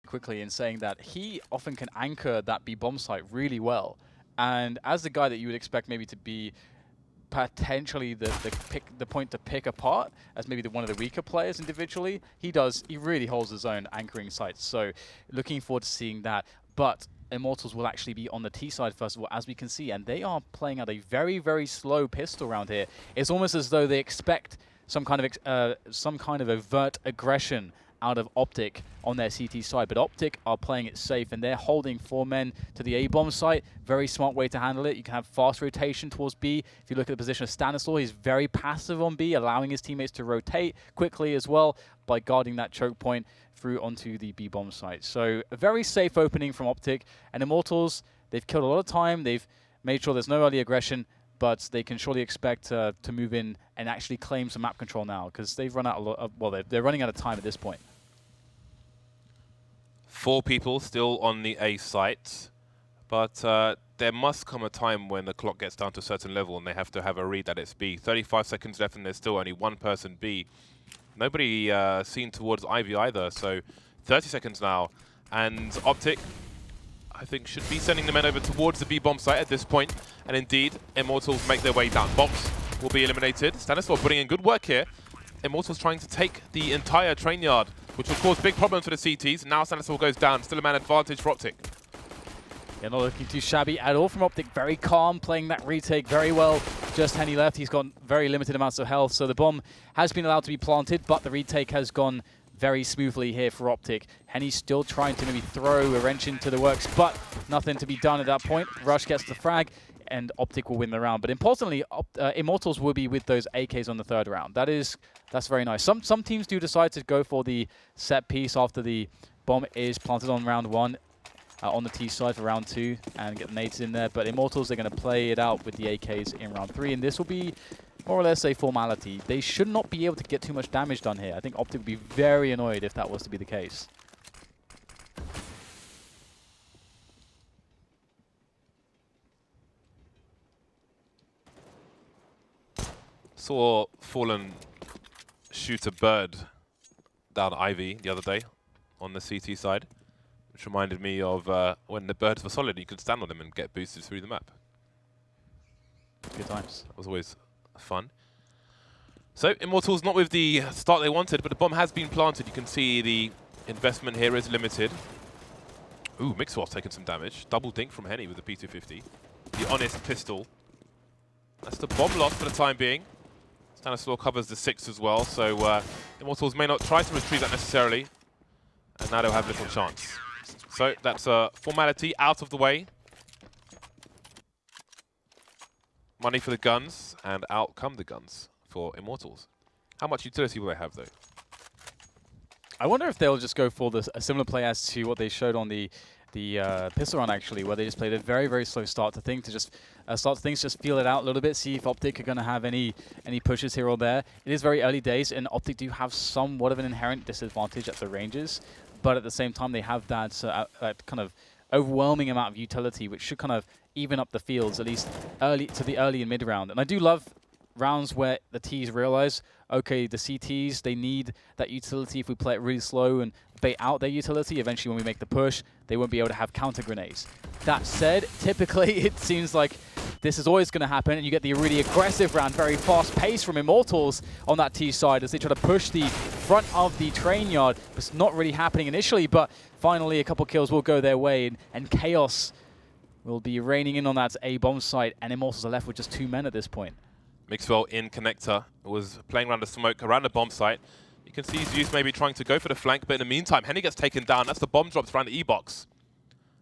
quickly in saying that he often can anchor that B bomb site really well. And as the guy that you would expect maybe to be potentially the point to pick apart as maybe one of the weaker players individually, he really holds his own anchoring sites. So looking forward to seeing that. But Immortals will actually be on the T side first of all, as we can see, and they are playing out a very, very slow pistol round here. It's almost as though they expect some kind of overt aggression out of Optic on their CT side, but Optic are playing it safe and they're holding 4 men to the A-bomb site. Very smart way to handle it. You can have fast rotation towards B. If you look at the position of Stanislaw, he's very passive on B, allowing his teammates to rotate quickly as well by guarding that choke point through onto the B-bomb site. So a very safe opening from Optic, and Immortals, they've killed a lot of time. They've made sure there's no early aggression, but they can surely expect to move in and actually claim some map control now, because they've run out a lot of, well, they're running out of time at this point. 4 people still on the A site, but there must come a time when the clock gets down to a certain level and they have to have a read that it's B. 35 seconds left and there's still only 1 person B. Nobody seen towards Ivy either, so 30 seconds now. And Optic, I think, should be sending the men over towards the B-bomb site at this point. And indeed, Immortals make their way down. Box will be eliminated. Stanislaw putting in good work here. Immortals trying to take the entire train yard, which will cause big problems for the CTs. Now Stanislaw goes down. Still a man advantage for Optic. Yeah, not looking too shabby at all from Optic. Very calm, playing that retake very well. Just Henny left. He's got very limited amounts of health, so the bomb has been allowed to be planted, but the retake has gone very smoothly here for Optic. Henny's still trying to maybe throw a wrench into the works, but nothing to be done at that point. Rush gets the frag, and Optic will win the round. But importantly, Immortals will be with those AKs on the 3rd round. That's very nice. Some teams do decide to go for the set piece after the bomb is planted on round 1. On the T side for round 2 and get the nades in there, but Immortals, they're going to play it out with the AKs in round 3, and this will be more or less a formality. They should not be able to get too much damage done here. I think Optic would be very annoyed if that was to be the case. Saw Fallen shoot a bird down Ivy the other day on the CT side, which reminded me of when the birds were solid, you could stand on them and get boosted through the map. Good times. That was always fun. So, Immortals not with the start they wanted, but the bomb has been planted. You can see the investment here is limited. Ooh, Mixwell's taken some damage. Double dink from Henny with the P250. The honest pistol. That's the bomb loss for the time being. Stanislaw covers the 6 as well, so Immortals may not try to retrieve that necessarily. And now they'll have little chance. So that's a formality out of the way. Money for the guns, and out come the guns for Immortals. How much utility will they have, though? I wonder if they'll just go for a similar play as to what they showed on the pistol run, actually, where they just played a very, very slow start to things, to just just feel it out a little bit, see if Optic are going to have any pushes here or there. It is very early days, and Optic do have somewhat of an inherent disadvantage at the ranges, but at the same time they have that kind of overwhelming amount of utility, which should kind of even up the fields, at least early and mid round. And I do love rounds where the Ts realize, okay, the CTs, they need that utility. If we play it really slow and bait out their utility, eventually when we make the push, they won't be able to have counter grenades. That said, typically it seems like this is always going to happen, and you get the really aggressive round, very fast pace from Immortals on that T side as they try to push the front of the train yard. It's not really happening initially, but finally a couple kills will go their way, and chaos will be raining in on that A bomb site, and Immortals are left with just 2 men at this point. Mixwell in connector was playing around the smoke, around the bomb site. You can see Zeus maybe trying to go for the flank, but in the meantime, Henny gets taken down. That's the bomb drops around the E-box.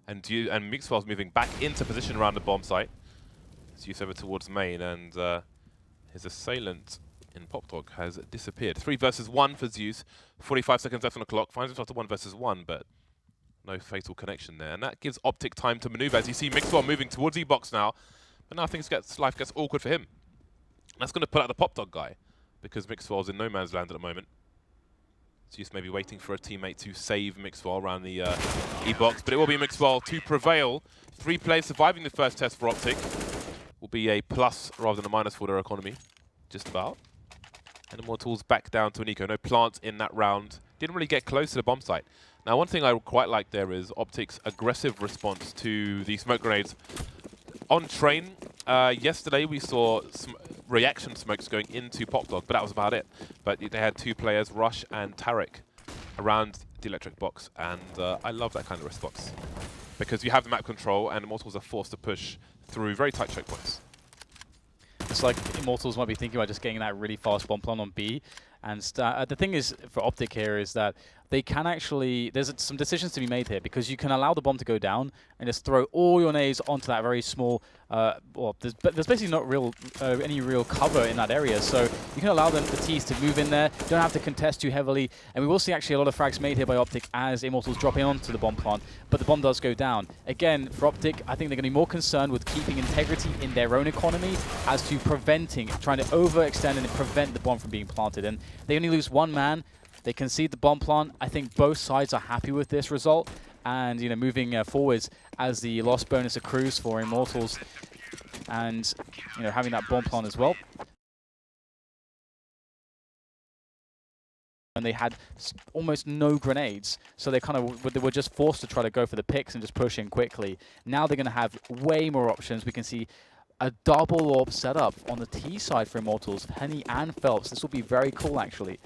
And Mixwell's moving back into position around the bomb site. Zeus over towards main, and his assailant in Pop Dog has disappeared. 3 versus 1 for Zeus. 45 seconds left on the clock. Finds himself to 1 versus 1, but no fatal connection there. And that gives Optic time to maneuver, as you see Mixwell moving towards E-box now. But now life gets awkward for him. That's going to pull out the Pop Dog guy, because Mixwell's in no man's land at the moment. Zeus maybe waiting for a teammate to save Mixwell around the E-box, but it will be Mixwell to prevail. 3 players surviving the first test for Optic. Will be a plus rather than a minus for their economy, just about. And Immortals back down to an eco. No plant in that round. didn't really get close to the bomb site. Now, one thing I quite like there is Optic's aggressive response to the smoke grenades. On train, yesterday we saw some reaction smokes going into Pop Dog, but that was about it. But they had 2 players, Rush and Tarek, around the electric box, and I love that kind of response. Because you have the map control, and Immortals are forced to push through very tight choke points. It's like Immortals might be thinking about just getting that really fast bomb plant on B. And the thing is, for Optic here, is that they can actually, there's some decisions to be made here, because you can allow the bomb to go down and just throw all your nades onto that very small, well, there's basically not any real cover in that area, so you can allow the Ts to move in there, you don't have to contest too heavily, and we will see actually a lot of frags made here by Optic as Immortals drop in onto the bomb plant, but the bomb does go down. Again, for Optic, I think they're going to be more concerned with keeping integrity in their own economy as to preventing, trying to overextend and prevent the bomb from being planted, and they only lose 1 man. They concede the bomb plant. I think both sides are happy with this result, and moving forwards as the loss bonus accrues for Immortals, and having that bomb plant as well. And they had almost no grenades, so they were just forced to try to go for the picks and just push in quickly. Now they're going to have way more options. We can see a double orb setup on the T side for Immortals, Henny and Phelps. This will be very cool, actually.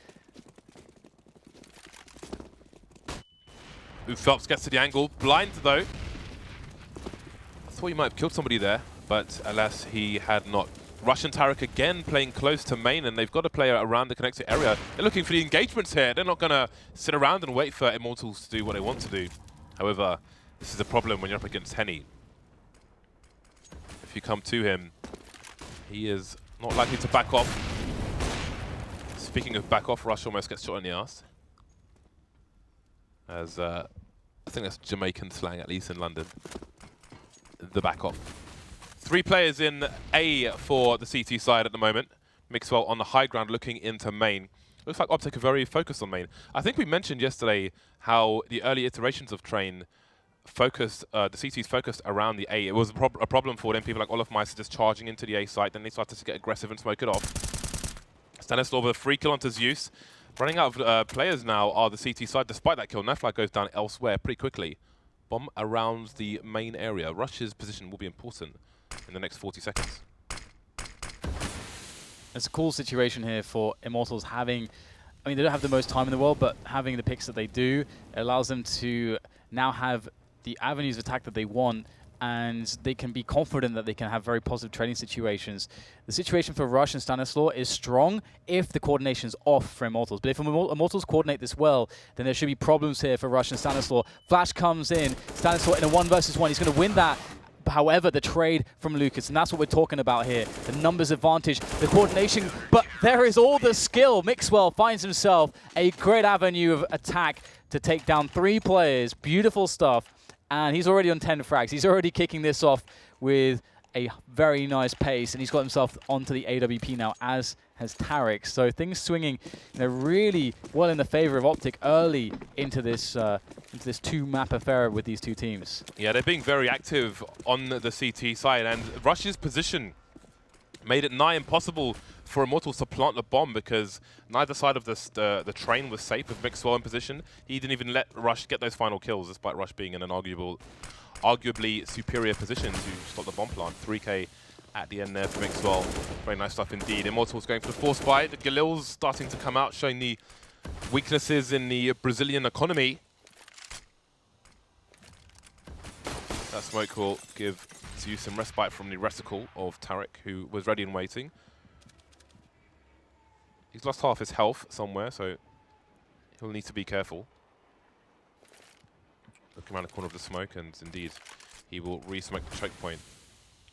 Phelps gets to the angle, blind though. I thought he might have killed somebody there, but alas, he had not. Rush and Tarek again playing close to main, and they've got a player around the connector area. They're looking for the engagements here. They're not going to sit around and wait for Immortals to do what they want to do. However, this is a problem when you're up against Henny. If you come to him, he is not likely to back off. Speaking of back off, Rush almost gets shot in the arse. As I think that's Jamaican slang, at least in London. The back off. 3 players in A for the CT side at the moment. Mixwell on the high ground looking into main. Looks like Optic are very focused on main. I think we mentioned yesterday how the early iterations of Train focused, the CTs focused around the A. It was a problem for them. People like Olaf Meister just charging into the A site. Then they started to get aggressive and smoke it off. Stanislaw with a free kill onto Zeus. Running out of players now are the CT side. Despite that kill, Neflag goes down elsewhere pretty quickly. Bomb around the main area. Rush's position will be important in the next 40 seconds. It's a cool situation here for Immortals having, I mean, they don't have the most time in the world, but having the picks that they do, it allows them to now have the avenues of attack that they want, and they can be confident that they can have very positive trading situations. The situation for Rush and Stanislaw is strong if the coordination's off for Immortals. But if Immortals coordinate this well, then there should be problems here for Rush and Stanislaw. Flash comes in, Stanislaw in a 1 versus 1, he's going to win that. However, the trade from Lucas, and that's what we're talking about here. The numbers advantage, the coordination, but there is all the skill. Mixwell finds himself a great avenue of attack to take down 3 players. Beautiful stuff. And he's already on 10 frags. He's already kicking this off with a very nice pace, and he's got himself onto the AWP now, as has Tarek. So things swinging really well in the favor of Optic early into this 2-map affair with these 2 teams. Yeah, they're being very active on the CT side, and Rush's position made it nigh impossible for Immortals to plant the bomb, because neither side of the train was safe with Mixwell in position. He didn't even let Rush get those final kills, despite Rush being in an arguably superior position to stop the bomb plant. 3K at the end there for Mixwell. Very nice stuff indeed. Immortals going for the force buy. The Galil's starting to come out, showing the weaknesses in the Brazilian economy. That smoke will give Zeus some respite from the reticle of Tarek, who was ready and waiting. He's lost half his health somewhere, so he'll need to be careful. Looking around the corner of the smoke, and indeed, he will re-smoke the choke point.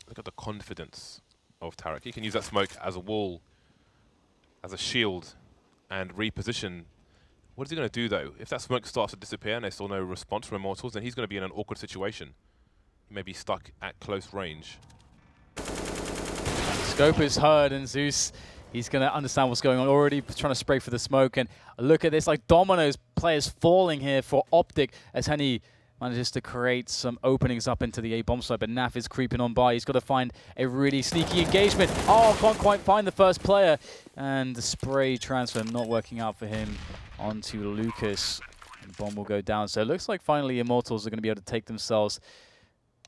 Look at the confidence of Tarek. He can use that smoke as a wall, as a shield, and reposition. What is he going to do, though? If that smoke starts to disappear and there's still no response from Immortals, then he's going to be in an awkward situation. He may be stuck at close range. Scope is heard, and Zeus, he's going to understand what's going on. Already trying to spray for the smoke, and look at this, like dominoes, players falling here for Optic as Henny manages to create some openings up into the A bomb site, but Naf is creeping on by. He's got to find a really sneaky engagement. Oh, can't quite find the first player. And the spray transfer not working out for him onto Lucas. And bomb will go down. So it looks like finally Immortals are going to be able to take themselves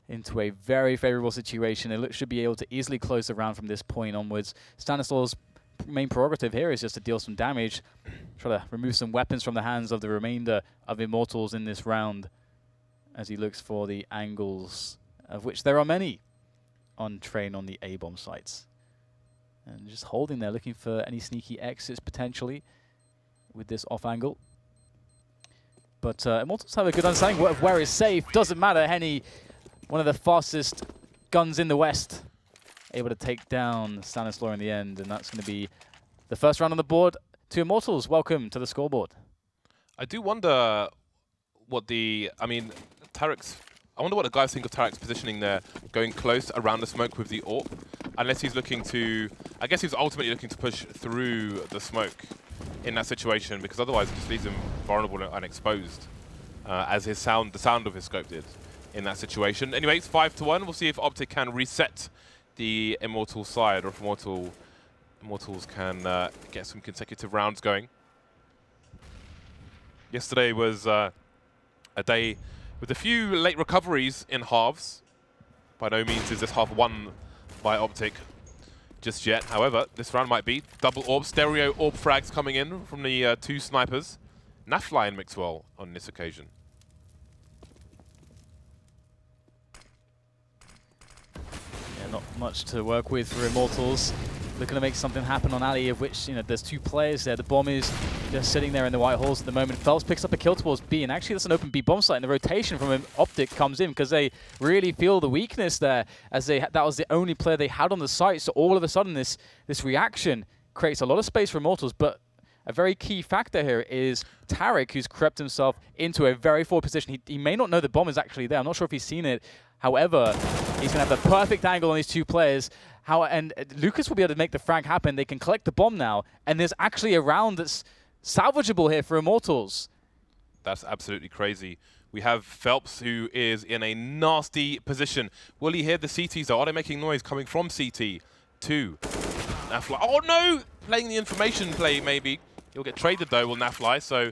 into a very favorable situation. They should be able to easily close the round from this point onwards. Stanislav's main prerogative here is just to deal some damage, try to remove some weapons from the hands of the remainder of Immortals in this round, as he looks for the angles, of which there are many on train on the A-bomb sites. And just holding there, looking for any sneaky exits potentially with this off angle. But Immortals have a good understanding of where it's safe. Doesn't matter, Henny, one of the fastest guns in the West, able to take down Stanislaw in the end. And that's going to be the first round on the board to Immortals. Welcome to the scoreboard. I do wonder what I wonder what the guys think of Tarek's positioning there, going close around the smoke with the AWP, unless he's looking to, I guess he's ultimately looking to push through the smoke in that situation, because otherwise it just leaves him vulnerable and exposed, as the sound of his scope did in that situation. Anyway, it's 5-1. We'll see if Optic can reset the Immortal side, or if Immortals can get some consecutive rounds going. Yesterday was a day with a few late recoveries in halves. By no means is this half won by Optic just yet. However, this round might be double AWP, stereo AWP frags coming in from the two snipers. Nafly and Mixwell on this occasion. Yeah, not much to work with for Immortals. Looking to make something happen on Ali, of which, you know, there's two players there. The bomb is just sitting there in the white holes at the moment. Phelps picks up a kill towards B, and actually that's an open B bomb site, and the rotation from Optic comes in because they really feel the weakness there, as that was the only player they had on the site. So all of a sudden this reaction creates a lot of space for Immortals, but a very key factor here is Tarek, who's crept himself into a very forward position. He may not know the bomb is actually there. I'm not sure if he's seen it. However, he's going to have the perfect angle on these two players. And Lucas will be able to make the frag happen. They can collect the bomb now, and there's actually a round that's salvageable here for Immortals. That's absolutely crazy. We have Phelps, who is in a nasty position. Will he hear the CTs though? Are they making noise coming from CT? 2. Nafly. Oh no! Playing the information play, maybe. He'll get traded though, will Nafly, so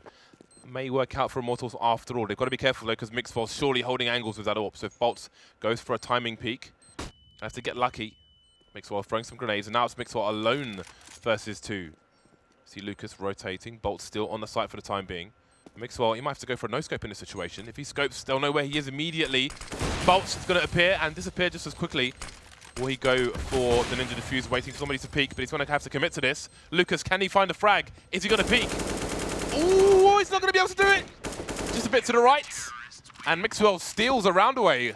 may work out for Immortals after all. They've got to be careful though, because Mixwell's surely holding angles with that AWP. So if Bolts goes for a timing peek, has to get lucky. Mixwell throwing some grenades, and now it's Mixwell alone versus 2. See Lucas rotating. Bolt's still on the site for the time being. Mixwell, he might have to go for a no-scope in this situation. If he scopes, they'll know where he is immediately. Bolt's going to appear and disappear just as quickly. Will he go for the Ninja Diffuse, waiting for somebody to peek, but he's going to have to commit to this. Lucas, can he find a frag? Is he going to peek? Ooh, he's not going to be able to do it. Just a bit to the right. And Mixwell steals a round away.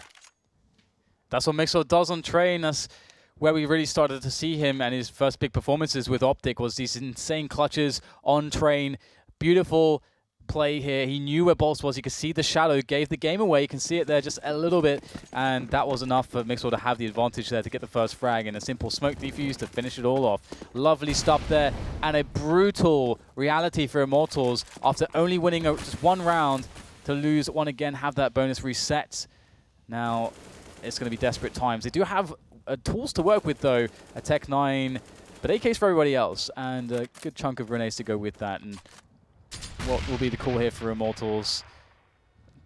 That's what Mixwell does on train. That's where we really started to see him, and his first big performances with Optic was these insane clutches on train. Beautiful play here. He knew where Bolts was. You could see the shadow, gave the game away. You can see it there just a little bit, and that was enough for Mixwell to have the advantage there to get the first frag, and a simple smoke defuse to finish it all off. Lovely stuff there, and a brutal reality for Immortals after only winning just one round to lose one again, have that bonus reset. Now it's going to be desperate times. They do have tools to work with though, a Tech 9, but AKs for everybody else, and a good chunk of grenades to go with that. And what will be the call here for Immortals?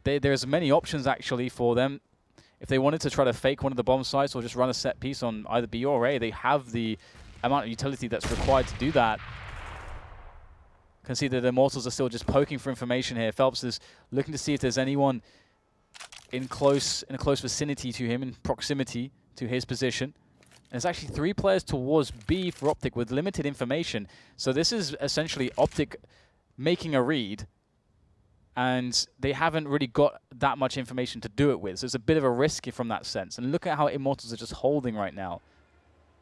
There's many options actually for them. If they wanted to try to fake one of the bomb sites or just run a set piece on either B or A, they have the amount of utility that's required to do that. Can see that the Immortals are still just poking for information here. Phelps is looking to see if there's anyone in a close vicinity to him, in proximity to his position. There's actually 3 players towards B for Optic with limited information. So this is essentially Optic making a read, and they haven't really got that much information to do it with. So it's a bit of a risk from that sense. And look at how Immortals are just holding right now.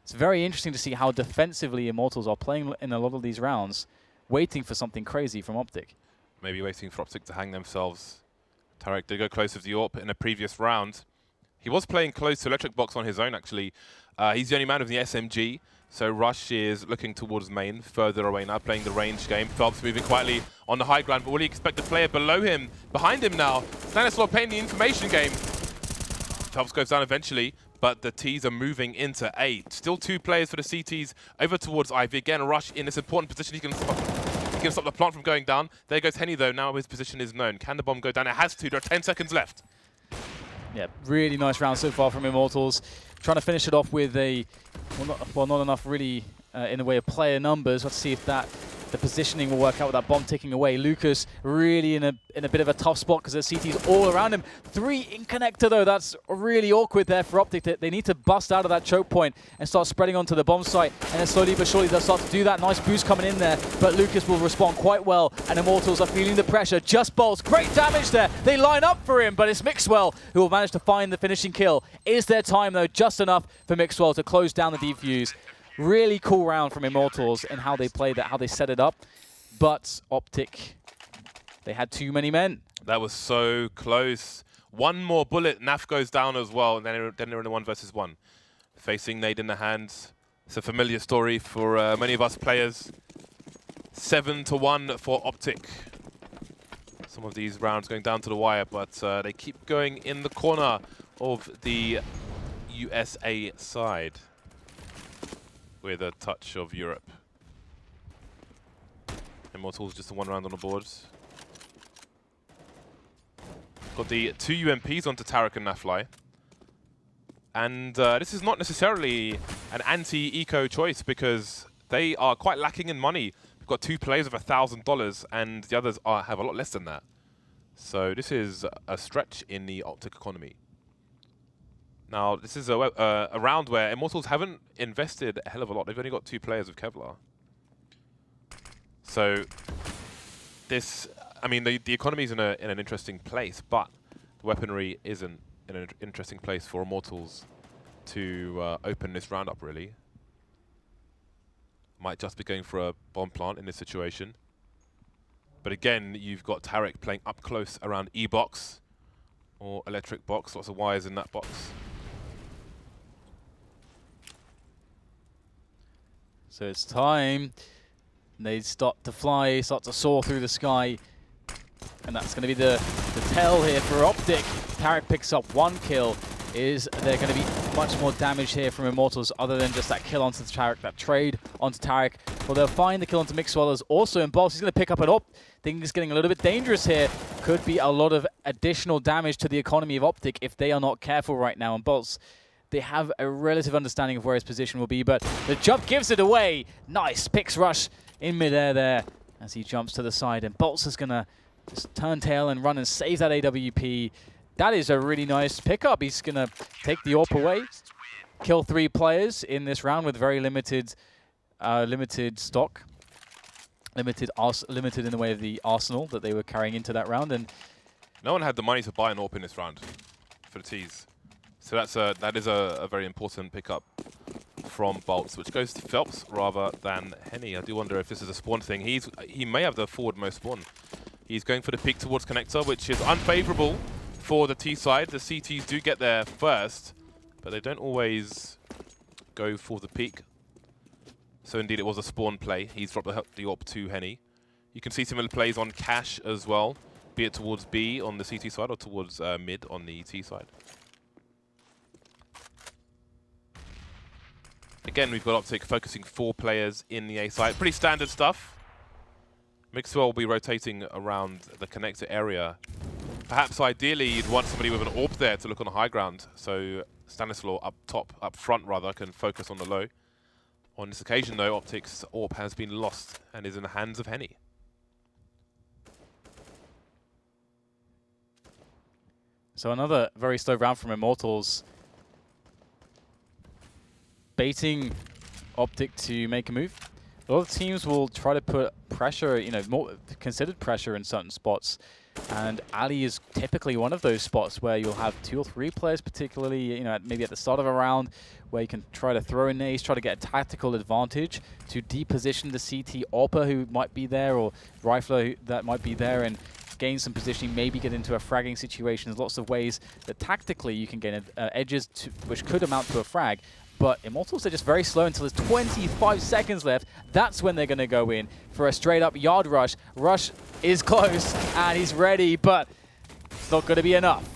It's very interesting to see how defensively Immortals are playing in a lot of these rounds, waiting for something crazy from Optic. Maybe waiting for Optic to hang themselves. Tarek did go close with the AWP in a previous round. He was playing close to Electric Box on his own, actually. He's the only man with the SMG. So Rush is looking towards main, further away now, playing the range game. Phelps moving quietly on the high ground, but will he expect the player below him, behind him now? Stanislaw playing the information game. Phelps goes down eventually, but the Ts are moving into A. Still 2 players for the CTs over towards Ivy. Again, Rush in this important position. He can stop the plant from going down. There goes Henny though, now his position is known. Can the bomb go down? It has to, there are 10 seconds left. Yeah, really nice round so far from Immortals. Trying to finish it off with a, well, not enough really in the way of player numbers. Let's see if the positioning will work out with that bomb ticking away. Lucas really in a bit of a tough spot because there's CTs all around him. 3 in connector though, that's really awkward there for Optic. They need to bust out of that choke point and start spreading onto the bomb site. And then slowly but surely they'll start to do that. Nice boost coming in there, but Lucas will respond quite well. And Immortals are feeling the pressure. Just Bolts, great damage there. They line up for him, but it's Mixwell who will manage to find the finishing kill. Is their time though just enough for Mixwell to close down the defuse? Really cool round from Immortals and how they played that, how they set it up. But Optic, they had too many men. That was so close. One more bullet, Naf goes down as well, and then they're in a 1 versus 1. Facing Nade in the hands. It's a familiar story for many of us players. 7-1 for Optic. Some of these rounds going down to the wire, but they keep going in the corner of the USA side with a touch of Europe. Immortals just a 1 round on the boards. Got the 2 UMPs onto Tarek and Nafly. And this is not necessarily an anti-eco choice because they are quite lacking in money. We've got 2 players of $1,000 and the others have a lot less than that. So this is a stretch in the Optic economy. Now, this is a round where Immortals haven't invested a hell of a lot. They've only got 2 players of Kevlar. So this, I mean, the economy is in an interesting place, but the weaponry isn't in an interesting place for Immortals to open this round up, really. Might just be going for a bomb plant in this situation. But again, you've got Tarek playing up close around E-box or electric box, lots of wires in that box. So it's time. They start to fly, start to soar through the sky. And that's going to be the tell here for Optic. Tarek picks up 1 kill. Is there going to be much more damage here from Immortals other than just that kill onto Tarek, that trade onto Tarek? Well, they'll find the kill onto Mixwell as also in Boss. He's going to pick up an Op. Things getting a little bit dangerous here. Could be a lot of additional damage to the economy of Optic if they are not careful right now. And Bolts, they have a relative understanding of where his position will be, but the jump gives it away. Nice picks Rush in midair there as he jumps to the side, and Bolts is going to just turn tail and run and save that AWP. That is a really nice pickup. He's going to take the AWP away, kill 3 players in this round with very limited stock. Limited in the way of the arsenal that they were carrying into that round. And no one had the money to buy an AWP in this round for the Ts. So that is a very important pickup from Bolts, which goes to Phelps rather than Henny. I do wonder if this is a spawn thing. He may have the forward most spawn. He's going for the peek towards connector, which is unfavorable for the T side. The CTs do get there first, but they don't always go for the peek. So indeed, it was a spawn play. He's dropped the AWP to Henny. You can see similar plays on Cash as well, be it towards B on the CT side or towards mid on the T side. Again, we've got Optic focusing 4 players in the A side. Pretty standard stuff. Mixwell will be rotating around the connector area. Perhaps ideally you'd want somebody with an AWP there to look on the high ground. So Stanislaw up front rather, can focus on the low. On this occasion though, Optic's AWP has been lost and is in the hands of Henny. so another very slow round from Immortals. Baiting Optic to make a move. A lot of teams will try to put pressure, more considered pressure in certain spots. And Ali is typically one of those spots where you'll have 2 or 3 players, particularly, maybe at the start of a round, where you can try to throw in nades, try to get a tactical advantage to deposition the CT AWPer who might be there, or Rifler that might be there, and gain some positioning, maybe get into a fragging situation. There's lots of ways that tactically you can gain edges which could amount to a frag. But Immortals are just very slow until there's 25 seconds left. That's when they're going to go in for a straight-up yard rush. Rush is close, and he's ready, but it's not going to be enough.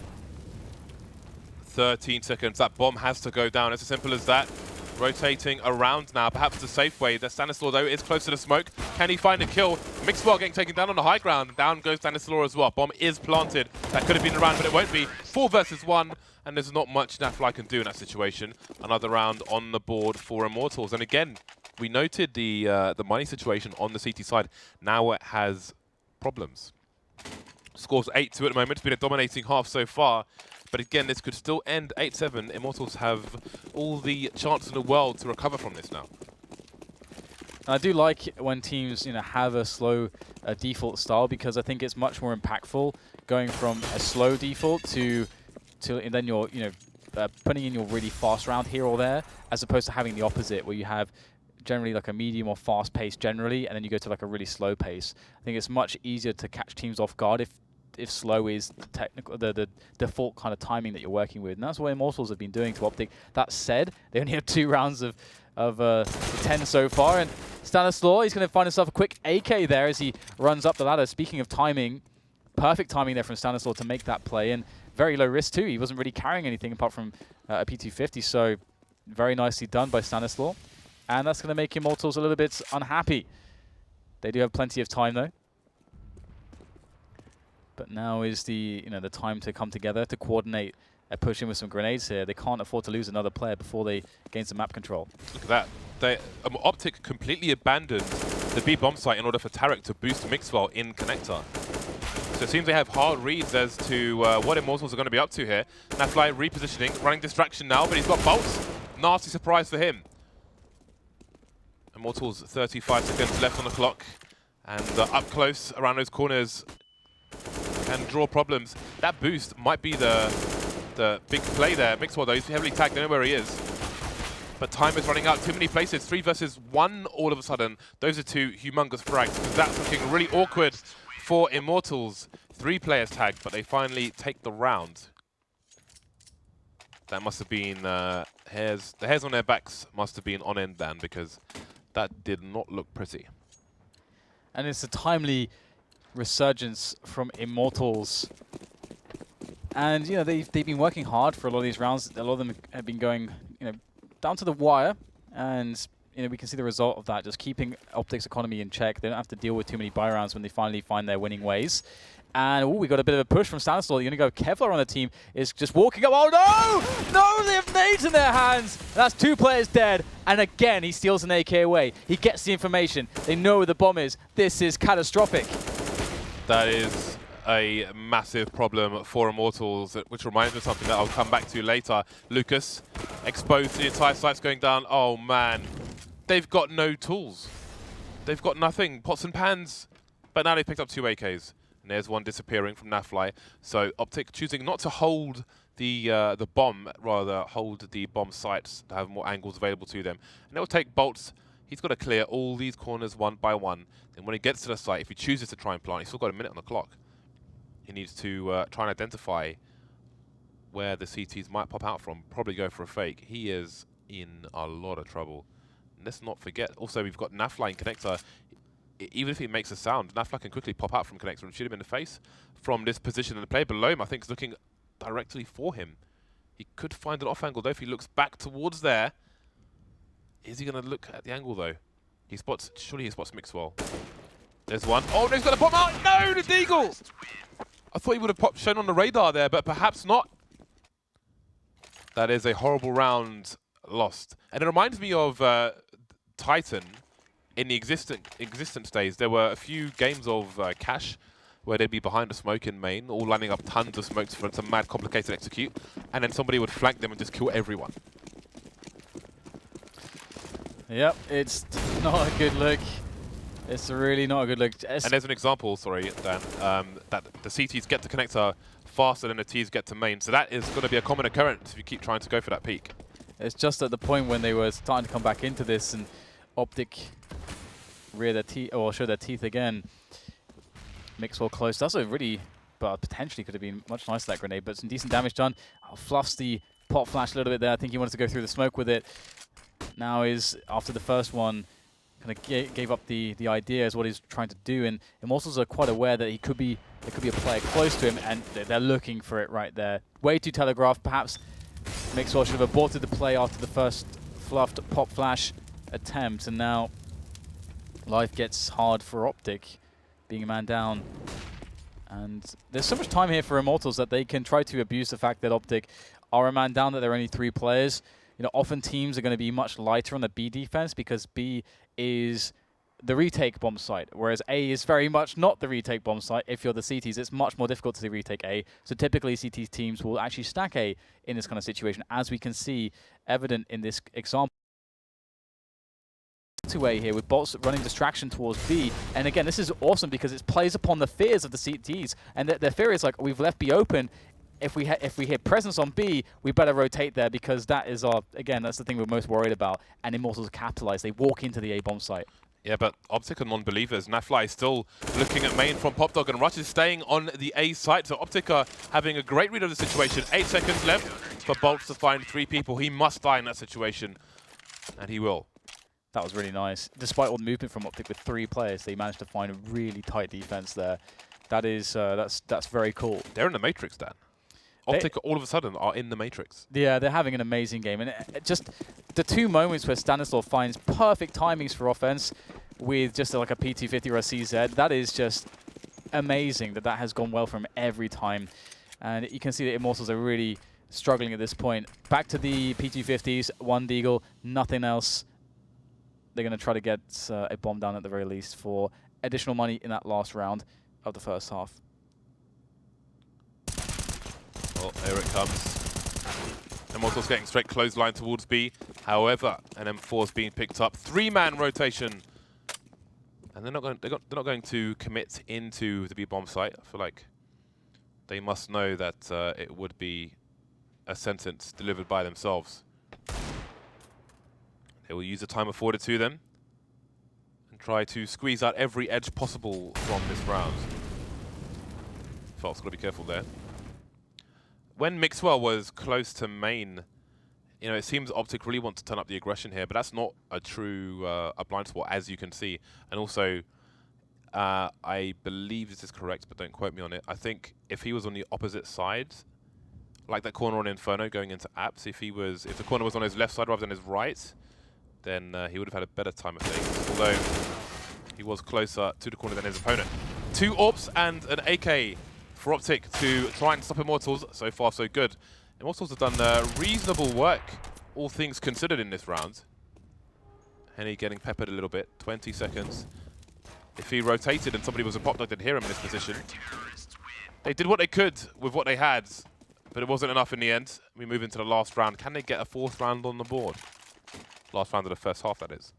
13 seconds. That bomb has to go down. It's as simple as that. Rotating around now. Perhaps the safe way. The Stanislaw, though, is close to the smoke. Can he find a kill? Mixwell getting taken down on the high ground. Down goes Stanislaw as well. Bomb is planted. That could have been a round, but it won't be. 4 versus 1. And there's not much Nafly can do in that situation. Another round on the board for Immortals. And again, we noted the money situation on the CT side. Now it has problems. Scores 8-2 at the moment. It's been a dominating half so far. But again, this could still end 8-7. Immortals have all the chance in the world to recover from this now. I do like when teams, have a slow default style, because I think it's much more impactful going from a slow default to and then you're putting in your really fast round here or there, as opposed to having the opposite where you have generally like a medium or fast pace generally, and then you go to like a really slow pace. I think it's much easier to catch teams off guard if slow is the default kind of timing that you're working with, and that's what Immortals have been doing to Optic. That said, they only have 2 rounds of 10 so far, and Stanislaw, he's going to find himself a quick AK there as he runs up the ladder. Speaking of timing, perfect timing there from Stanislaw to make that play, and very low risk too. He wasn't really carrying anything apart from a P250, so very nicely done by Stanislaw, and that's going to make Immortals a little bit unhappy. They do have plenty of time though. But now is the the time to come together to coordinate and push in with some grenades here. They can't afford to lose another player before they gain some map control. Look at that. Optic completely abandoned the B bomb site in order for Tarek to boost Mixwell in connector. So it seems they have hard reads as to what Immortals are going to be up to here. Nafly repositioning, running distraction now, but he's got bolts. Nasty surprise for him. Immortals 35 seconds left on the clock, and up close around those corners can draw problems. That boost might be the big play there. Mixwell, though, he's heavily tagged. They know where he is. But time is running out. Too many places. 3 versus 1 all of a sudden. Those are 2 humongous frags, because that's looking really awkward for Immortals. 3 players tagged, but they finally take the round. That must have been the hairs on their backs must have been on end, Dan, because that did not look pretty. And it's a timely resurgence from Immortals. And they've been working hard for a lot of these rounds. A lot of them have been going down to the wire, and we can see the result of that, just keeping Optic's economy in check. They don't have to deal with too many buy rounds when they finally find their winning ways. And we got a bit of a push from Stanislaw. You're going to go Kevlar on the team, is just walking up. Oh no! No, they have nades in their hands. That's 2 players dead. And again, he steals an AK away. He gets the information. They know where the bomb is. This is catastrophic. That is a massive problem for Immortals, which reminds me of something that I'll come back to later. Lucas, exposed, the entire site's going down. Oh man, they've got no tools. They've got nothing, pots and pans. But now they've picked up 2 AKs. And there's one disappearing from Nafly. So Optic choosing not to hold the bomb, rather hold the bomb sites to have more angles available to them. And it will take bolts. He's got to clear all these corners one by one. And when he gets to the site, if he chooses to try and plant, he's still got a minute on the clock. He needs to try and identify where the CTs might pop out from. Probably go for a fake. He is in a lot of trouble. And let's not forget, also we've got Nafly in connector. Even if he makes a sound, Nafly can quickly pop out from connector and shoot him in the face from this position. And the player below him, I think, is looking directly for him. He could find an off angle, though, if he looks back towards there. Is he going to look at the angle, though? Surely he spots Mixwell. There's one. Oh, no, he's got a bomb out. No, the Deagle! I thought he would have shown on the radar there, but perhaps not. That is a horrible round lost. And it reminds me of Titan. In the existence days, there were a few games of Cash where they'd be behind a smoke in main, all lining up tons of smokes for some mad complicated execute, and then somebody would flank them and just kill everyone. Yep, it's not a good look. It's really not a good look. And there's an example, sorry, Dan, that the CTs get to connector faster than the Ts get to main, so that is going to be a common occurrence if you keep trying to go for that peak. It's just at the point when they were starting to come back into this, and Optic rear their teeth, or show their teeth again. Mixwell close. That's a really, but potentially could have been much nicer, that grenade, but some decent damage done. Fluffs the pop flash a little bit there. I think he wanted to go through the smoke with it. Now is, after the first one, kind of gave up the idea as what he's trying to do. And Immortals are quite aware that there could be a player close to him, and they're looking for it right there. Way too telegraphed. Perhaps Mixwell should have aborted the play after the first fluffed pop flash attempt, and now life gets hard for Optic, being a man down. And there's so much time here for Immortals that they can try to abuse the fact that Optic are a man down, that there are only 3 players. You know, often teams are going to be much lighter on the B defense because B is the retake bomb site, whereas A is very much not the retake bomb site. If you're the CTs, it's much more difficult to retake A. So typically CT teams will actually stack A in this kind of situation, as we can see evident in this example. To A here with bolts running distraction towards B, and again this is awesome because it plays upon the fears of the CTs, and their fear is like, we've left B open. If we hit presence on B, we better rotate there, because that is our, again, that's the thing we're most worried about. And Immortals capitalize. They walk into the A bomb site. Yeah, but Optic are non-believers. Nafly is still looking at main from Popdog, and Rush is staying on the A site. So Optic are having a great read of the situation. 8 seconds left for Bolts to find 3 people. He must die in that situation, and he will. That was really nice. Despite all the movement from Optic with 3 players, they managed to find a really tight defense there. That is, that's very cool. They're in the Matrix, Dan. Optic all of a sudden are in the Matrix. Yeah, they're having an amazing game. And just the 2 moments where Stanislav finds perfect timings for offense with just like a P250 or a CZ, that is just amazing that has gone well for him every time. And you can see that Immortals are really struggling at this point. Back to the P250s, 1 Deagle, nothing else. They're going to try to get a bomb down at the very least for additional money in that last round of the first half. Well, here it comes. Immortals getting straight clothesline towards B. However, an M4 is being picked up. 3-man rotation, and they're not going to commit into the B bomb site. I feel like they must know that it would be a sentence delivered by themselves. They will use the time afforded to them and try to squeeze out every edge possible from this round. Falk's got to be careful there. When Mixwell was close to main, you know, it seems Optic really want to turn up the aggression here, but that's not a true a blind spot, as you can see. And also, I believe this is correct, but don't quote me on it. I think if he was on the opposite side, like that corner on Inferno going into apps, if the corner was on his left side rather than his right, then he would have had a better time of things. Although he was closer to the corner than his opponent. 2 AWPs and an AK for Optic to try and stop Immortals. So far, so good. Immortals have done reasonable work, all things considered, in this round. Henny getting peppered a little bit. 20 seconds. If he rotated and somebody was a Popdog, they'd hear him in this position. They did what they could with what they had, but it wasn't enough in the end. We move into the last round. Can they get a 4th round on the board? Last round of the first half, that is.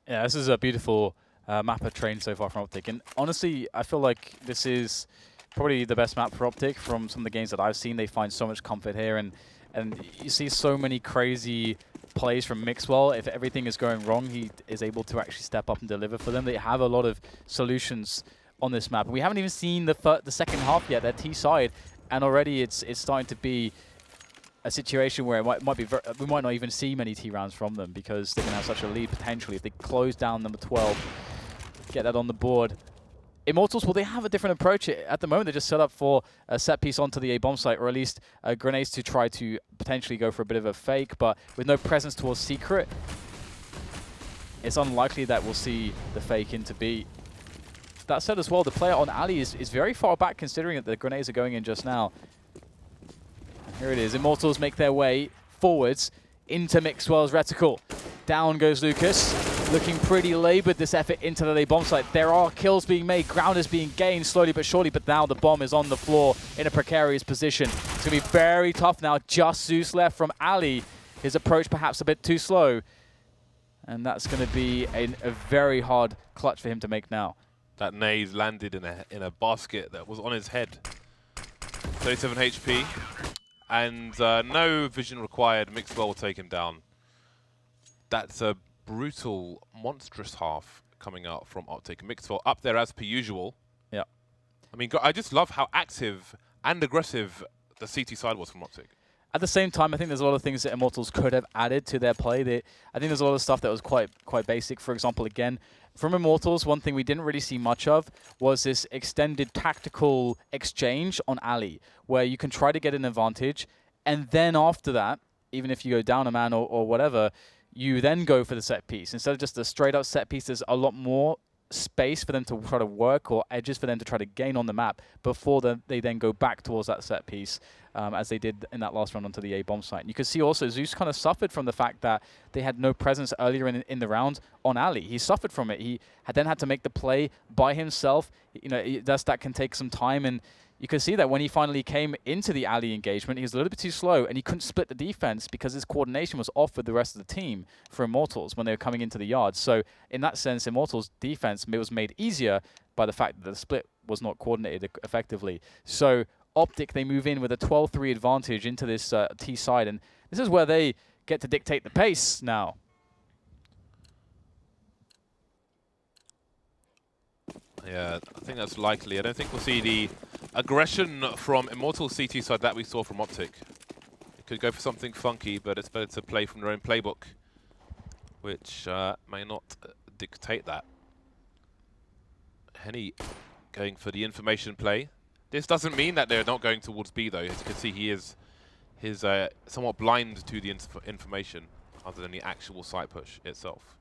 Yeah, this is a beautiful map of train so far from Optic. And honestly, I feel like this is probably the best map for Optic from some of the games that I've seen. They find so much comfort here, and you see so many crazy plays from Mixwell. If everything is going wrong, he is able to actually step up and deliver for them. They have a lot of solutions on this map. We haven't even seen the second half yet, their T side, and already it's starting to be a situation where it might be we might not even see many T rounds from them, because they can have such a lead potentially if they close down number 12, get that on the board. Immortals, well, they have a different approach. At the moment, they just set up for a set piece onto the A bomb site, or at least grenades to try to potentially go for a bit of a fake, but with no presence towards Secret, it's unlikely that we'll see the fake into B. That said as well, the player on Ali is very far back, considering that the grenades are going in just now. Here it is. Immortals make their way forwards into Mixwell's reticle. Down goes Lucas. Looking pretty laboured, this effort into the bomb site. There are kills being made. Ground is being gained slowly but surely, but now the bomb is on the floor in a precarious position. It's going to be very tough now. Just Zeus left from Ali. His approach perhaps a bit too slow. And that's going to be a very hard clutch for him to make now. That nade landed in a basket that was on his head. 37 HP. And no vision required. Mixwell will take him down. That's a brutal, monstrous half coming out from Optic. Mixwell up there as per usual. Yeah. I mean, I just love how active and aggressive the CT side was from Optic. At the same time, I think there's a lot of things that Immortals could have added to their play. I think there's a lot of stuff that was quite basic. For example, again, from Immortals, one thing we didn't really see much of was this extended tactical exchange on Ali, where you can try to get an advantage, and then after that, even if you go down a man or whatever, you then go for the set piece. Instead of just a straight-up set piece, there's a lot more space for them to try to work, or edges for them to try to gain on the map before they then go back towards that set piece, as they did in that last round onto the A bomb site. And you can see also Zeus kind of suffered from the fact that they had no presence earlier in the round on Ali. He suffered from it. He then had to make the play by himself. You know, that can take some time, and you can see that when he finally came into the Ali engagement, he was a little bit too slow, and he couldn't split the defense because his coordination was off with the rest of the team for Immortals when they were coming into the yard. So in that sense, Immortals' defense was made easier by the fact that the split was not coordinated effectively. So Optic, they move in with a 12-3 advantage into this T side, and this is where they get to dictate the pace now. Yeah, I think that's likely. I don't think we'll see the aggression from Immortal CT side that we saw from Optic. It could go for something funky, but it's better to play from their own playbook, which may not dictate that. Henny going for the information play. This doesn't mean that they're not going towards B, though. As you can see, he is somewhat blind to the information other than the actual side push itself.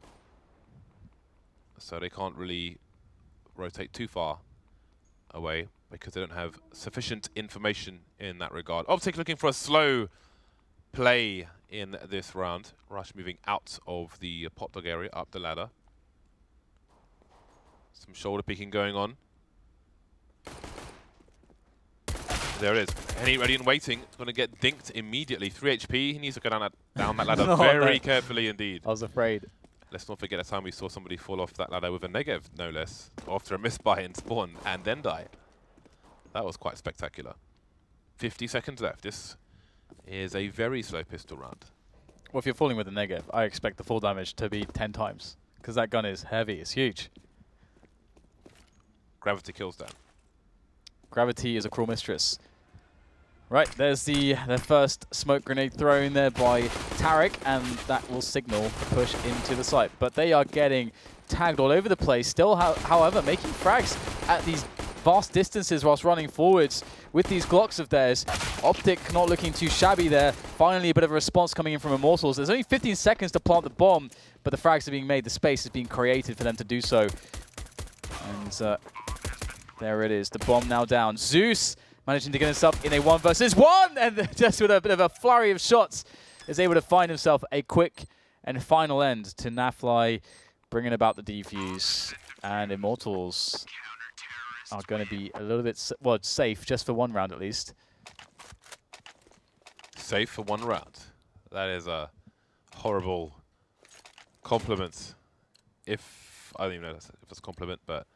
So they can't really rotate too far away because they don't have sufficient information in that regard. Optic looking for a slow play in this round. Rush moving out of the pot dog area, up the ladder. Some shoulder peeking going on. There it is. Henny ready and waiting. Going to get dinked immediately. 3 HP. He needs to go down that ladder very carefully indeed. I was afraid. Let's not forget the time we saw somebody fall off that ladder with a negative, no less, after a misbuy in spawn and then die. That was quite spectacular. 50 seconds left. This is a very slow pistol round. Well, if you're falling with a negative, I expect the full damage to be 10 times, because that gun is heavy. It's huge. Gravity kills down. Gravity is a cruel mistress. Right, there's the first smoke grenade thrown there by Tarek, and that will signal the push into the site. But they are getting tagged all over the place. Still, however, making frags at these vast distances whilst running forwards with these Glocks of theirs. Optic not looking too shabby there. Finally, a bit of a response coming in from Immortals. There's only 15 seconds to plant the bomb, but the frags are being made. The space is being created for them to do so. And there it is. The bomb now down. Zeus managing to get himself in a 1 versus 1, and just with a bit of a flurry of shots, is able to find himself a quick and final end to Nafly, bringing about the defuse. And Immortals are going to be a little bit safe, just for 1 round at least. Safe for 1 round. That is a horrible compliment. I don't even know if it's a compliment, but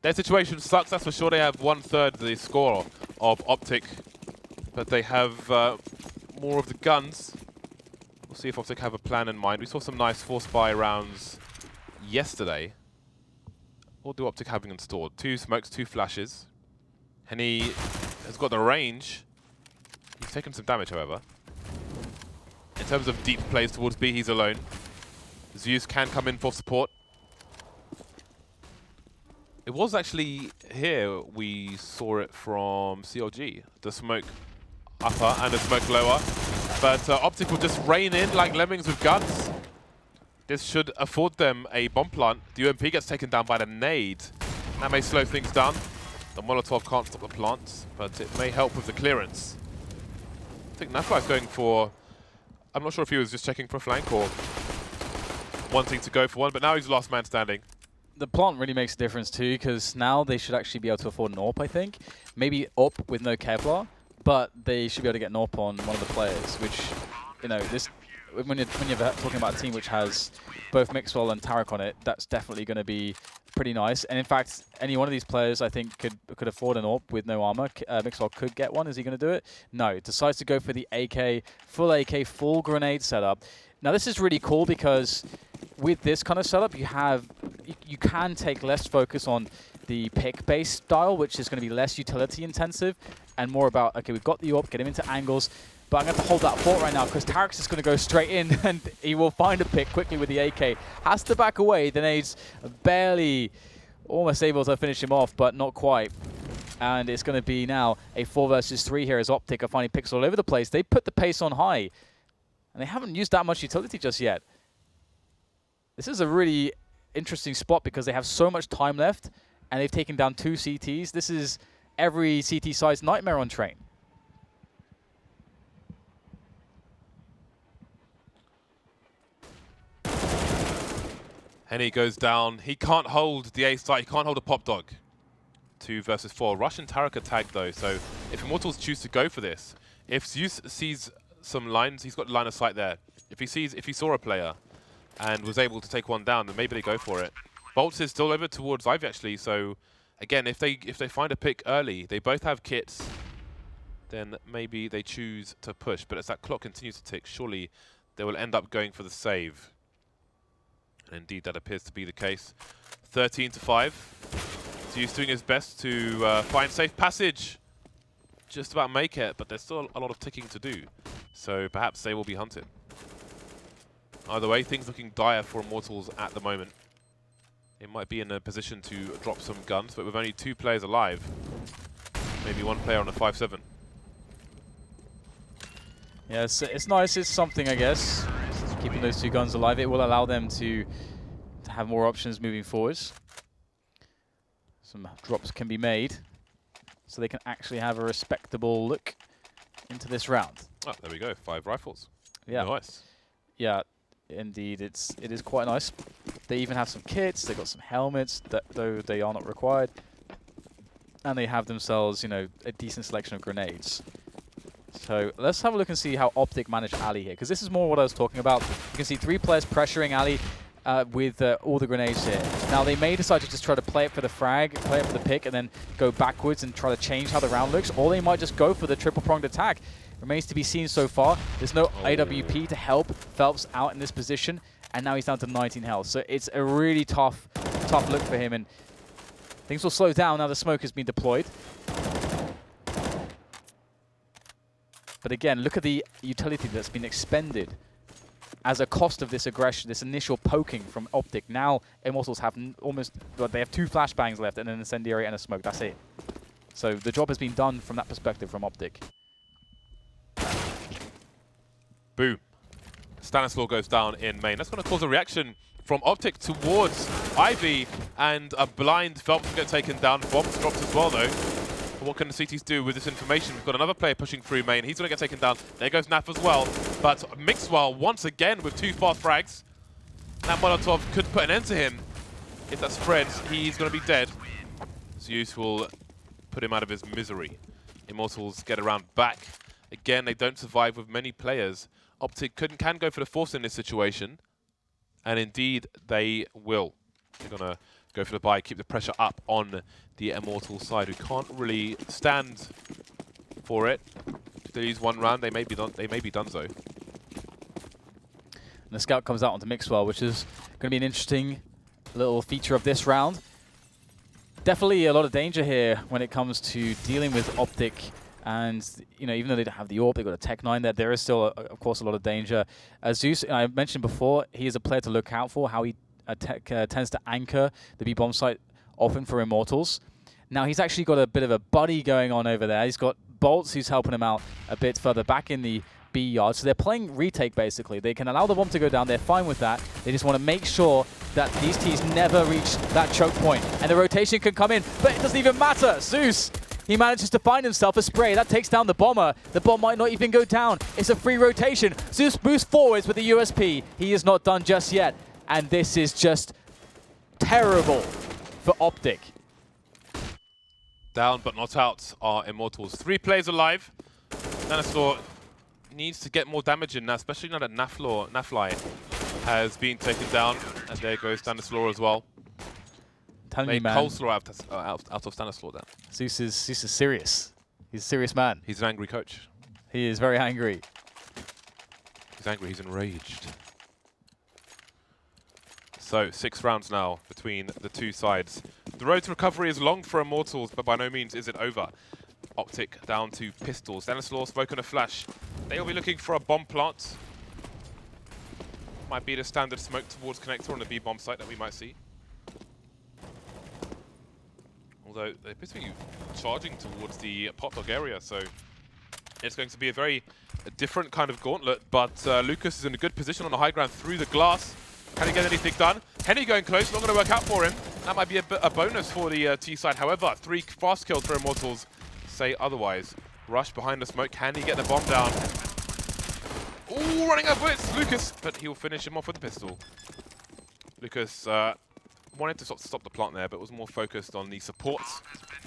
their situation sucks, that's for sure. They have 1/3 the score of Optic, but they have more of the guns. We'll see if Optic have a plan in mind. We saw some nice force buy rounds yesterday. What do Optic having installed? 2 smokes, 2 flashes. Henny has got the range. He's taken some damage, however. In terms of deep plays towards B, he's alone. Zeus can come in for support. It was actually here we saw it from CLG, the smoke upper and the smoke lower. But Optic will just rain in like lemmings with guns. This should afford them a bomb plant. The UMP gets taken down by the nade. That may slow things down. The Molotov can't stop the plants, but it may help with the clearance. I think Nafly's going for... I'm not sure if he was just checking for a flank or wanting to go for one, but now he's the last man standing. The plant really makes a difference too, because now they should actually be able to afford an AWP, I think. Maybe AWP with no Kevlar, but they should be able to get an AWP on one of the players, which, you know, this when you're talking about a team which has both Mixwell and Tarek on it, that's definitely going to be pretty nice. And in fact, any one of these players, I think, could afford an AWP with no armor. Mixwell could get one. Is he going to do it? No. Decides to go for the AK, full grenade setup. Now, this is really cool because with this kind of setup, you can take less focus on the pick-based style, which is going to be less utility intensive, and more about, okay, we've got the AWP, get him into angles, but I'm going to have to hold that fort right now because Tarek's is going to go straight in and he will find a pick quickly with the AK. Has to back away. The nades barely almost able to finish him off, but not quite. And it's going to be now a 4 versus 3 here as Optic are finding picks all over the place. They put the pace on high, and they haven't used that much utility just yet. This is a really interesting spot because they have so much time left, and they've taken down 2 CTs. This is every CT-sized nightmare on train. Henny goes down. He can't hold the A site. He can't hold a pop dog. 2 versus 4. Rush and Tarek are tagged though, so if Immortals choose to go for this, if Zeus sees some lines, he's got line of sight there. If he saw a player and was able to take one down, then maybe they go for it. Bolts is still over towards Ivy actually, so again, if they find a pick early, they both have kits, then maybe they choose to push. But as that clock continues to tick, surely they will end up going for the save. And indeed, that appears to be the case. 13-5. Zeus doing his best to find safe passage. Just about make it, but there's still a lot of ticking to do. So perhaps they will be hunted. Either way, things looking dire for Immortals at the moment. It might be in a position to drop some guns, but with only 2 players alive, maybe 1 player on a 5-7. Yeah, it's nice. It's something, I guess. Keeping those 2 guns alive, it will allow them to have more options moving forwards. Some drops can be made, so they can actually have a respectable look into this round. Oh, there we go. 5 rifles. Yeah. Nice. Yeah, indeed. It is quite nice. They even have some kits. They've got some helmets, though they are not required. And they have themselves, you know, a decent selection of grenades. So let's have a look and see how Optic managed Ali here, because this is more what I was talking about. You can see 3 players pressuring Ali with all the grenades here. Now they may decide to just try to play it for the frag, play it for the pick, and then go backwards and try to change how the round looks, or they might just go for the triple-pronged attack. Remains to be seen so far. There's no AWP to help Phelps out in this position, and now he's down to 19 health. So it's a really tough look for him, and things will slow down now the smoke has been deployed. But again, look at the utility that's been expended as a cost of this aggression, this initial poking from Optic. Now Immortals have they have 2 flashbangs left and an incendiary and a smoke. That's it. So the job has been done from that perspective from Optic. Boom. Stanislaw goes down in main. That's going to cause a reaction from Optic towards Ivy, and a blind Phelps will get taken down. Bombs dropped as well though. What can the CTs do with this information? We've got another player pushing through main. He's going to get taken down. There goes Naf as well. But Mixwell once again with 2 fast frags. That Molotov could put an end to him. If that spreads, he's going to be dead. Zeus will put him out of his misery. Immortals get around back. Again, they don't survive with many players. Optic can go for the force in this situation. And indeed, they will. They're going to go for the buy, keep the pressure up on the Immortal side, who can't really stand for it. If they lose 1 round, they may be done so. And the scout comes out onto Mixwell, which is going to be an interesting little feature of this round. Definitely a lot of danger here when it comes to dealing with Optic. And, you know, even though they don't have the AWP, they've got a Tech 9 there, there is still, of course, a lot of danger. Zeus, I mentioned before, he is a player to look out for, how he tends to anchor the B-bomb site often for Immortals. Now he's actually got a bit of a buddy going on over there. He's got Bolts who's helping him out a bit further back in the B yard. So they're playing retake basically. They can allow the bomb to go down. They're fine with that. They just want to make sure that these Ts never reach that choke point. And the rotation can come in, but it doesn't even matter. Zeus, he manages to find himself a spray. That takes down the bomber. The bomb might not even go down. It's a free rotation. Zeus moves forwards with the USP. He is not done just yet. And this is just terrible for Optic. Down but not out are Immortals. 3 players alive. Stanislaw needs to get more damage in now, especially now that Nafly has been taken down. And there goes Stanislaw as well. Made Coleslaw out of Stanislaw then. Zeus is serious. He's a serious man. He's an angry coach. He is very angry. He's angry, he's enraged. So 6 rounds now between the 2 sides. The road to recovery is long for Immortals, but by no means is it over. Optic down to pistols. Stanislaw, smoke and a flash. They will be looking for a bomb plant. Might be the standard smoke towards connector on the B bomb site that we might see. Although they appear to be charging towards the pop dog area, so it's going to be a very different kind of gauntlet. But Lucas is in a good position on the high ground through the glass. Can he get anything done? Henny going close, not going to work out for him. That might be a bonus for the T side. However, 3 fast kills for Immortals say otherwise. Rush behind the smoke. Can he get the bomb down? Ooh, running out of bullets, Lucas, but he'll finish him off with the pistol. Lucas wanted to stop the plant there, but was more focused on the supports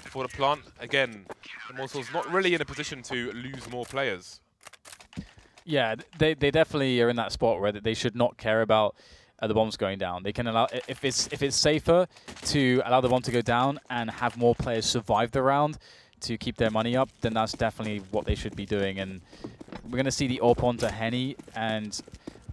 for the plant. Again, Immortals not really in a position to lose more players. Yeah, they definitely are in that spot where they should not care about the bombs going down. They can allow, if it's safer to allow the bomb to go down and have more players survive the round to keep their money up, then that's definitely what they should be doing. And we're going to see the AWP onto Henny, and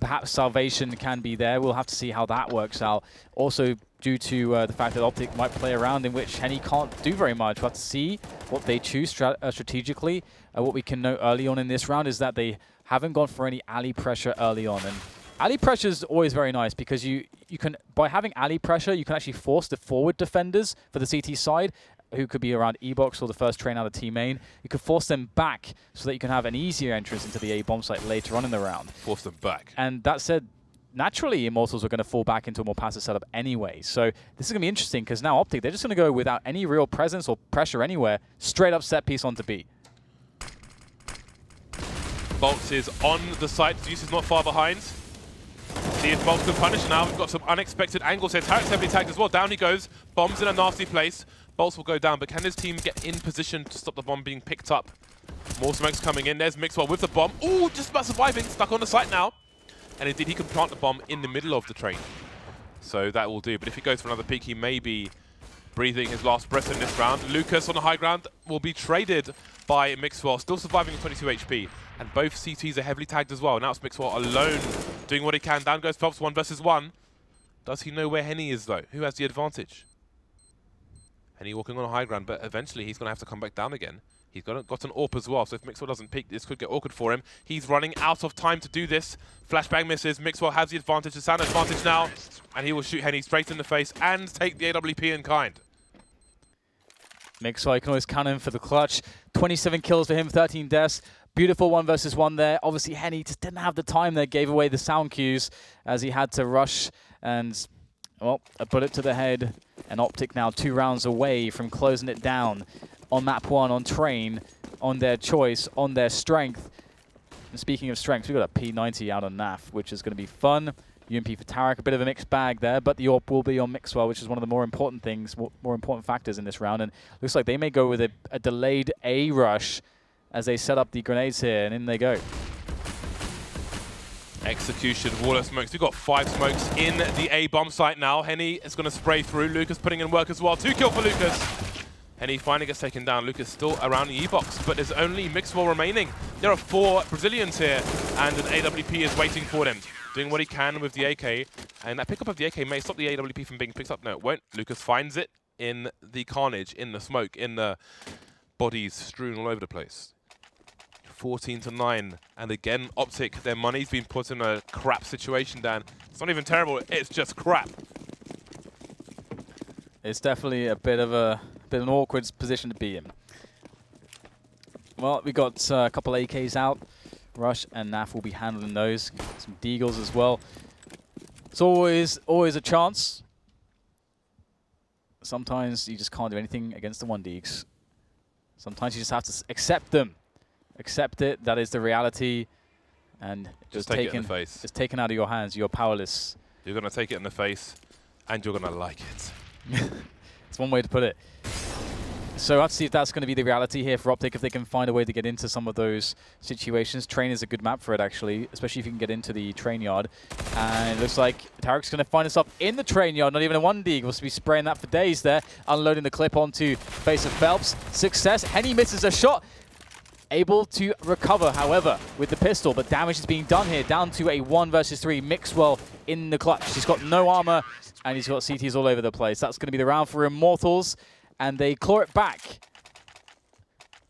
perhaps salvation can be there. We'll have to see how that works out. Also, due to the fact that Optic might play a round in which Henny can't do very much. We'll have to see what they choose strategically. What we can note early on in this round is that they haven't gone for any alley pressure early on. And alley pressure is always very nice because you can, by having alley pressure, you can actually force the forward defenders for the CT side, who could be around E-box or the first train out of T main. You could force them back so that you can have an easier entrance into the A bomb site later on in the round. Force them back. And that said, naturally, Immortals are going to fall back into a more passive setup anyway. So this is going to be interesting because now Optic, they're just going to go without any real presence or pressure anywhere, straight up set piece onto B. Bolts is on the site. Zeus is not far behind. See if Bolts can punish now. We've got some unexpected angles here. Tarek's heavily tagged as well. Down he goes. Bomb's in a nasty place. Bolts will go down, but can his team get in position to stop the bomb being picked up? More smokes coming in. There's Mixwell with the bomb. Ooh, just about surviving. Stuck on the site now. And indeed, he can plant the bomb in the middle of the train. So that will do. But if he goes for another peek, he may be breathing his last breath in this round. Lucas on the high ground will be traded by Mixwell, still surviving with 22 HP. And both CTs are heavily tagged as well. Now it's Mixwell alone, doing what he can. Down goes Phelps, 1 versus 1. Does he know where Henny is, though? Who has the advantage? Henny walking on the high ground, but eventually he's going to have to come back down again. He's got an AWP as well, so if Mixwell doesn't peek, this could get awkward for him. He's running out of time to do this. Flashbang misses. Mixwell has the advantage, the sound advantage now, and he will shoot Henny straight in the face and take the AWP in kind. Mixwell, you can always count him for the clutch. 27 kills for him, 13 deaths. Beautiful 1 versus 1 there. Obviously, Henny just didn't have the time there, gave away the sound cues as he had to rush. And, well, a bullet to the head. And Optic now 2 rounds away from closing it down on map 1, on Train, on their choice, on their strength. And speaking of strength, we've got a P90 out on NAF, which is going to be fun. UMP for Tarek, a bit of a mixed bag there, but the AWP will be on Mixwell, which is one of the more important things, more important factors in this round. And looks like they may go with a delayed A rush as they set up the grenades here, and in they go. Execution, wall of smokes. We've got 5 smokes in the A bomb site now. Henny is going to spray through. Lucas putting in work as well. 2 kill for Lucas. Henny finally gets taken down. Lucas still around the E-box, but there's only Mixwell remaining. There are 4 Brazilians here, and an AWP is waiting for them, doing what he can with the AK. And that pickup of the AK may stop the AWP from being picked up. No, it won't. Lucas finds it in the carnage, in the smoke, in the bodies strewn all over the place. 14-9, and again, Optic, their money's been put in a crap situation, Dan. It's not even terrible, it's just crap. It's definitely a bit of an awkward position to be in. Well, we got a couple AKs out. Rush and NAF will be handling those. Some Deagles as well. It's always a chance. Sometimes you just can't do anything against the 1Deags. Sometimes you just have to accept them. Accept it. That is the reality. And just take it in the face. It's taken out of your hands. You're powerless. You're going to take it in the face, and you're going to like it. It's one way to put it. So I have to see if that's going to be the reality here for Optic, if they can find a way to get into some of those situations. Train is a good map for it, actually, especially if you can get into the train yard. And it looks like Tarek's going to find himself in the train yard, not even a 1D. We'll be spraying that for days there, unloading the clip onto face of Phelps. Success. Henny misses a shot. Able to recover, however, with the pistol, but damage is being done here, down to a 1 versus 3. Mixwell in the clutch. He's got no armor, and he's got CTs all over the place. That's going to be the round for Immortals, and they claw it back.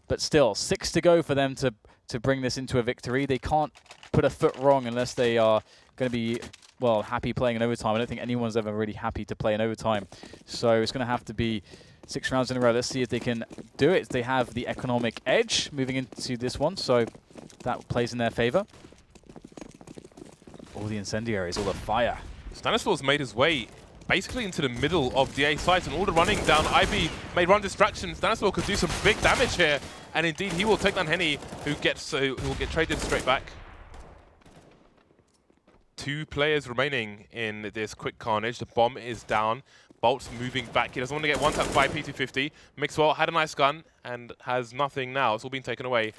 But still, 6 to go for them to bring this into a victory. They can't put a foot wrong unless they are going to be, well, happy playing in overtime. I don't think anyone's ever really happy to play in overtime. So it's going to have to be 6 rounds in a row. Let's see if they can do it. They have the economic edge moving into this one, so that plays in their favor. All the incendiaries, all the fire. Stanislaus made his way basically into the middle of the A site, and all the running down Ivy may run distractions. Stanislaus could do some big damage here, and indeed he will take down Henny, who will get traded straight back. 2 players remaining in this quick carnage. The bomb is down. Bolt's moving back. He doesn't want to get one tap by P250. Mixwell had a nice gun and has nothing now. It's all been taken away.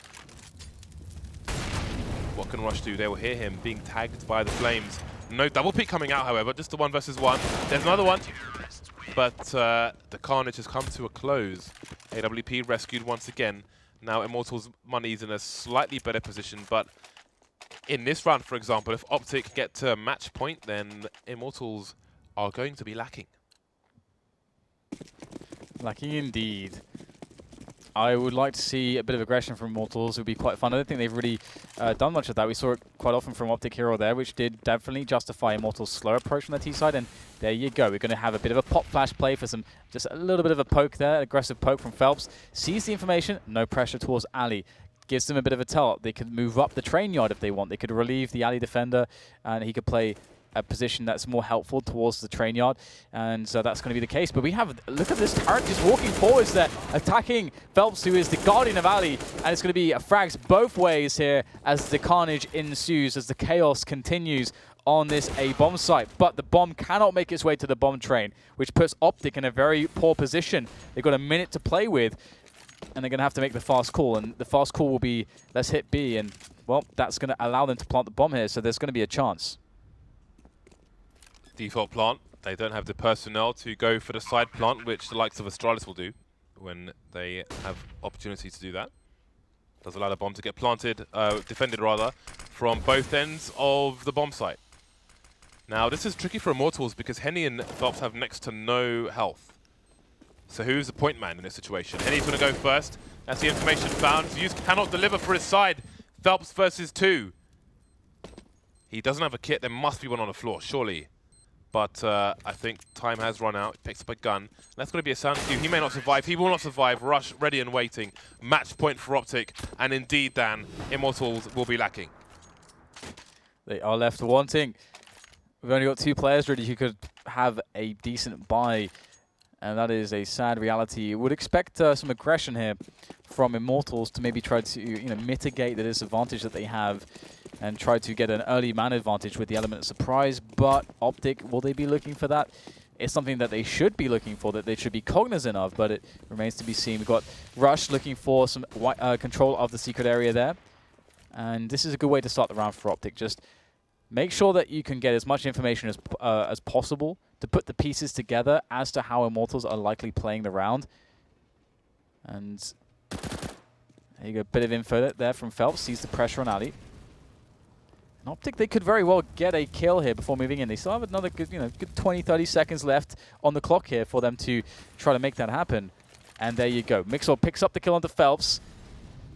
What can Rush do? They will hear him being tagged by the flames. No double peek coming out, however. Just the 1 versus 1. There's another one. But the carnage has come to a close. AWP rescued once again. Now Immortals' money's in a slightly better position, but in this round, for example, if Optic get to match point, then Immortals are going to be lacking. Lacking indeed. I would like to see a bit of aggression from Immortals. It would be quite fun. I don't think they've really done much of that. We saw it quite often from Optic here or there, which did definitely justify Immortals' slow approach from the T side. And there you go. We're going to have a bit of a pop flash play for some, just a little bit of a poke there, aggressive poke from Phelps. Sees the information, no pressure towards Ali. Gives them a bit of a tell. They could move up the train yard if they want. They could relieve the alley defender, and he could play a position that's more helpful towards the train yard, and so that's going to be the case. But we have, look at this turret just walking forwards there, attacking Phelps, who is the guardian of Ali, and it's going to be frags both ways here as the carnage ensues, as the chaos continues on this A bomb site. But the bomb cannot make its way to the bomb train, which puts Optic in a very poor position. They've got a minute to play with, and they're going to have to make the fast call, and the fast call will be, let's hit B, and, well, that's going to allow them to plant the bomb here, so there's going to be a chance. Default plant. They don't have the personnel to go for the side plant, which the likes of Astralis will do when they have opportunity to do that. Does allow the bomb to get planted, defended rather, from both ends of the bomb site. Now, this is tricky for Immortals because Henny and Phelps have next to no health. So who's the point man in this situation? Henny's going to go first. That's the information found. Zeus cannot deliver for his side. Phelps versus 2. He doesn't have a kit. There must be one on the floor, surely. But I think time has run out. He picks up a gun. That's going to be a sound cue. He may not survive. He will not survive. Rush, ready and waiting. Match point for Optic. And indeed, Dan, Immortals will be lacking. They are left wanting. We've only got 2 players really who could have a decent buy. And that is a sad reality. You would expect some aggression here from Immortals to maybe try to mitigate the disadvantage that they have and try to get an early man advantage with the element of surprise. But Optic, will they be looking for that? It's something that they should be looking for, that they should be cognizant of, but it remains to be seen. We've got Rush looking for some control of the secret area there. And this is a good way to start the round for Optic. Just make sure that you can get as much information as possible to put the pieces together as to how Immortals are likely playing the round. And there you go, a bit of info there from Phelps. Sees the pressure on Ali. And Optic, they could very well get a kill here before moving in. They still have another good, good 20, 30 seconds left on the clock here for them to try to make that happen. And there you go. Mixwell picks up the kill onto Phelps.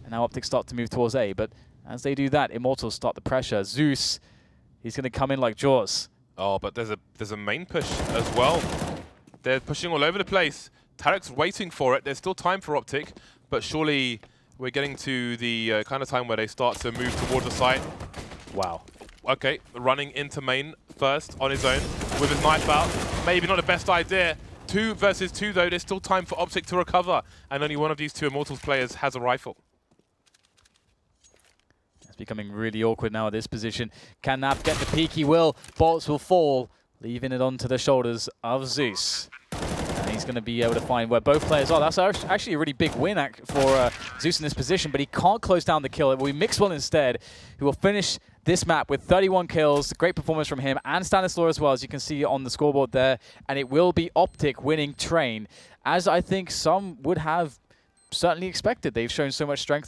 And now Optic start to move towards A. But as they do that, Immortals start the pressure. Zeus, he's going to come in like Jaws. Oh, but there's a main push as well. They're pushing all over the place. Tarek's waiting for it. There's still time for Optic, but surely we're getting to the kind of time where they start to move towards the site. Wow. Okay, running into main first on his own with his knife out. Maybe not the best idea. 2 versus 2 though. There's still time for Optic to recover, and only one of these 2 Immortals players has a rifle. Becoming really awkward now at this position. Can Nap get the peak? He will. Bolts will fall, leaving it onto the shoulders of Zeus. And he's going to be able to find where both players are. That's actually a really big win for Zeus in this position, but he can't close down the kill. It will be Mixwell instead, who will finish this map with 31 kills. Great performance from him and Stanislaus as well, as you can see on the scoreboard there. And it will be Optic winning Train, as I think some would have certainly expected. They've shown so much strength.